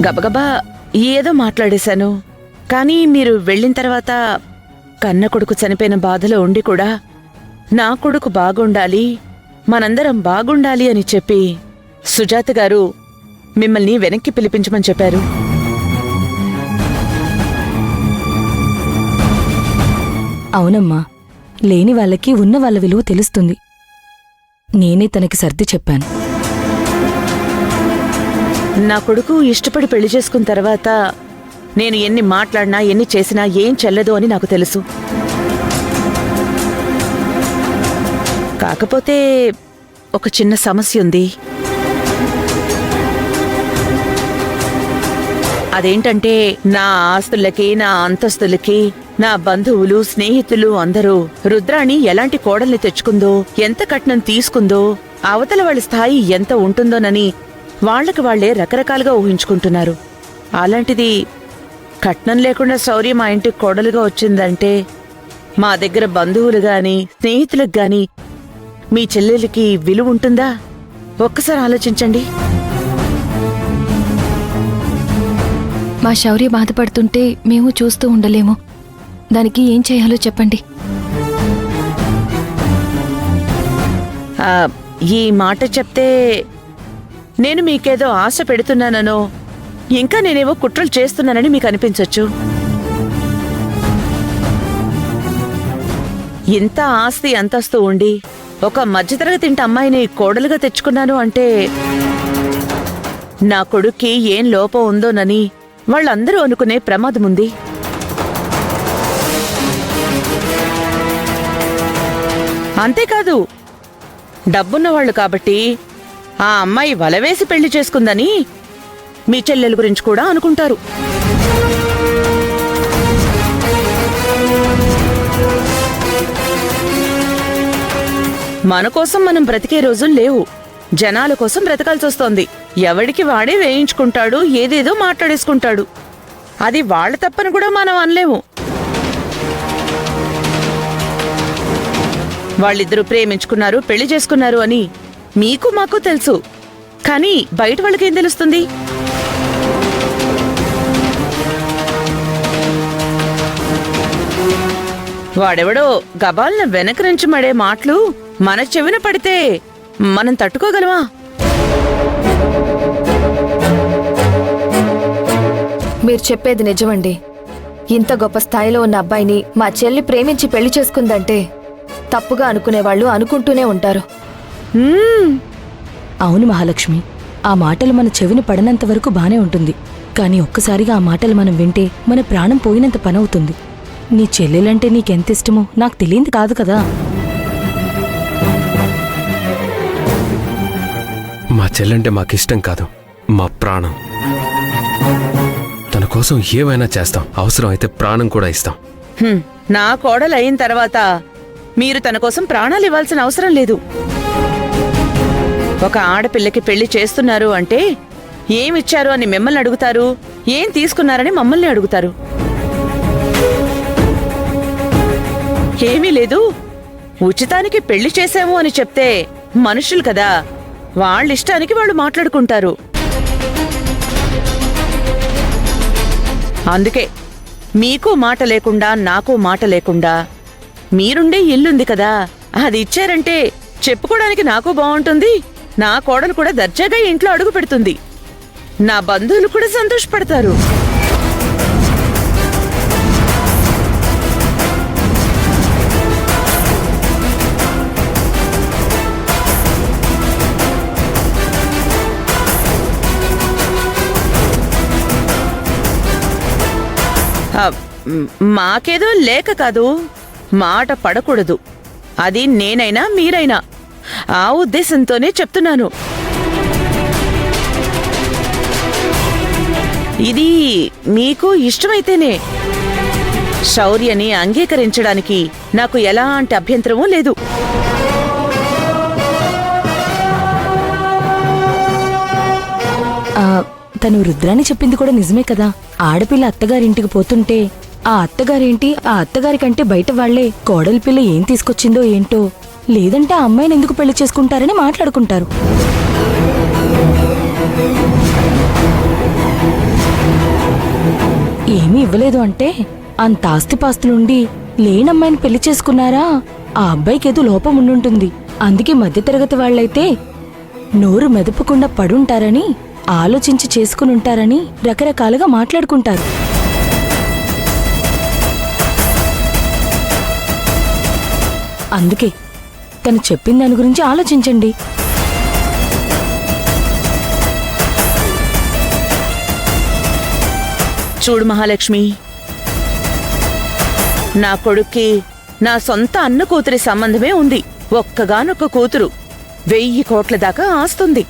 గబగబా ఏదో మాట్లాడేశాను. కానీ మీరు వెళ్ళిన తర్వాత కన్న కొడుకు చనిపోయిన బాధలో ఉండి కూడా నా కొడుకు బాగుండాలి, మనందరం బాగుండాలి అని చెప్పి సుజాత గారు మిమ్మల్ని వెనక్కి పిలిపించమని చెప్పారు. అవునమ్మా, లేని వాళ్ళకి ఉన్న వాళ్ళ విలువ తెలుస్తుంది. నేనే తనకి సర్ది చెప్పాను. నా కొడుకు ఇష్టపడి పెళ్లి చేసుకున్న తర్వాత నేను ఎన్ని మాట్లాడినా ఎన్ని చేసినా ఏం చెల్లదు అని నాకు తెలుసు. కాకపోతే ఒక చిన్న సమస్య ఉంది. అదేంటంటే నా ఆస్తులకి, నా అంతస్తులకి నా బంధువులు, స్నేహితులు అందరూ రుద్రాణి ఎలాంటి కోడల్ని తెచ్చుకుందో, ఎంత కట్నం తీసుకుందో, అవతల వాళ్ళ స్థాయి ఎంత ఉంటుందోనని వాళ్లకి వాళ్లే రకరకాలుగా ఊహించుకుంటున్నారు. అలాంటిది కట్నం లేకుండా శౌర్య మా ఇంటికి కోడలుగా వచ్చిందంటే మా దగ్గర బంధువులు గాని స్నేహితులకు గాని మీ చెల్లెలికి విలువ ఉంటుందా? ఒక్కసారి ఆలోచించండి. మా శౌర్య బాధపడుతుంటే మేము చూస్తూ ఉండలేము. దానికి ఏం చేయాలో చెప్పండి. ఈ మాట చెప్తే నేను మీకేదో ఆశ పెడుతున్నాననో, ఇంకా నేనేవో కుట్రలు చేస్తున్నానని మీకు అనిపించొచ్చు. ఇంత ఆస్తి అంతస్తు ఉండి ఒక మధ్యతరగతి ఇంటి అమ్మాయిని కోడలుగా తెచ్చుకున్నాను అంటే నా కొడుక్కి ఏం లోపం ఉందోనని వాళ్ళందరూ అనుకునే ప్రమాదముంది. అంతేకాదు, డబ్బున్నవాళ్లు కాబట్టి ఆ అమ్మాయి వలవేసి పెళ్లి చేసుకుందని మీ చెల్లెల గురించి కూడా అనుకుంటారు. మన కోసం మనం బ్రతికే రోజులు లేవు. జనాల కోసం బ్రతకాల్సొస్తోంది. ఎవడికి వాడే వేయించుకుంటాడు, ఏదేదో మాట్లాడేసుకుంటాడు. అది వాళ్ళ తప్పని కూడా మనం అనలేము. వాళ్ళిద్దరూ ప్రేమించుకున్నారు, పెళ్లి చేసుకున్నారు అని మీకు మాకు తెలుసు. కానీ బయట వాళ్ళకేం తెలుస్తుంది? వాడెవడో గబాల్న వెనక నుంచి మడే మాటలు మన చెవిన పడితే మనం తట్టుకోగలమా? మీరు చెప్పేది నిజమండి. ఇంత గొప్ప స్థాయిలో ఉన్న అబ్బాయిని మా చెల్లి ప్రేమించి పెళ్లి చేసుకుందంటే తప్పుగా అనుకునేవాళ్లు అనుకుంటూనే ఉంటారు. అవును మహాలక్ష్మి, ఆ మాటలు మన చెవిని పడనంత వరకు బానే ఉంటుంది. కానీ ఒక్కసారిగా ఆ మాటలు మనం వింటే మన ప్రాణం పోయినంత పనవుతుంది. నీ చెల్లెలంటే నీకెంతిష్టమో నాకు తెలియంది కాదు కదా. మా చెల్లంటే మాకిష్టం కాదు, మా ప్రాణం. తన కోసం ఏమైనా చేస్తాం, అవసరం అయితే ప్రాణం కూడా ఇస్తాం. నా కోడలు అయిన తర్వాత మీరు తన కోసం ప్రాణాలు ఇవ్వాల్సిన అవసరం లేదు. ఒక ఆడపిల్లకి పెళ్లి చేస్తున్నారు అంటే ఏమిచ్చారు అని మిమ్మల్ని అడుగుతారు, ఏం తీసుకున్నారని మమ్మల్ని అడుగుతారు. ఏమీ లేదు, ఉచితానికి పెళ్లి చేశాము అని చెప్తే మనుషులు కదా, వాళ్ళిష్టానికి వాళ్ళు మాట్లాడుకుంటారు. అందుకే మీకు మాట లేకుండా నాకు మాట లేకుండా మీరుండే ఇల్లుంది కదా, అది ఇచ్చారంటే చెప్పుకోవడానికి నాకు బాగుంటుంది. నా కోడలు కూడా దర్జాగా ఇంట్లో అడుగు పెడుతుంది. నా బంధువులు కూడా సంతోషపడతారు. మాకేదో లేక కాదు, మాట పడకూడదు. అది నేనైనా మీరైనా ఆ ఉద్దేశంతోనే చెప్తున్నాను. ఇది మీకు ఇష్టమైతేనే. శౌర్యని అంగీకరించడానికి నాకు ఎలాంటి అభ్యంతరమూ లేదు. తను రుద్రాని చెప్పింది కూడా నిజమే కదా. ఆడపిల్ల అత్తగారింటికి పోతుంటే ఆ అత్తగారేంటి, ఆ అత్తగారి కంటే బయట వాళ్లే కోడలి పిల్ల ఏం తీసుకొచ్చిందో ఏంటో, లేదంటే ఆ అమ్మాయిని ఎందుకు పెళ్లి చేసుకుంటారని మాట్లాడుకుంటారు. ఏమీ ఇవ్వలేదు అంటే అంత ఆస్తిపాస్తులుండి లేనమ్మాయిని పెళ్లి చేసుకున్నారా? ఆ అబ్బాయికి ఏదో లోపం ఉండుంటుంది. అందుకే మధ్యతరగతి వాళ్ళైతే నోరు మెదపకుండా పడుంటారని, ఆలోచించి చేసుకునుంటారని రకరకాలుగా మాట్లాడుకుంటారు. అందుకే తను చెప్పిన దాని గురించి ఆలోచించండి. చూడు మహాలక్ష్మి, నా కొడుక్కి నా సొంత అన్న కూతురి సంబంధమే ఉంది. ఒక్కగానొక్క కూతురు, 1000 కోట్ల దాకా ఆస్తుంది.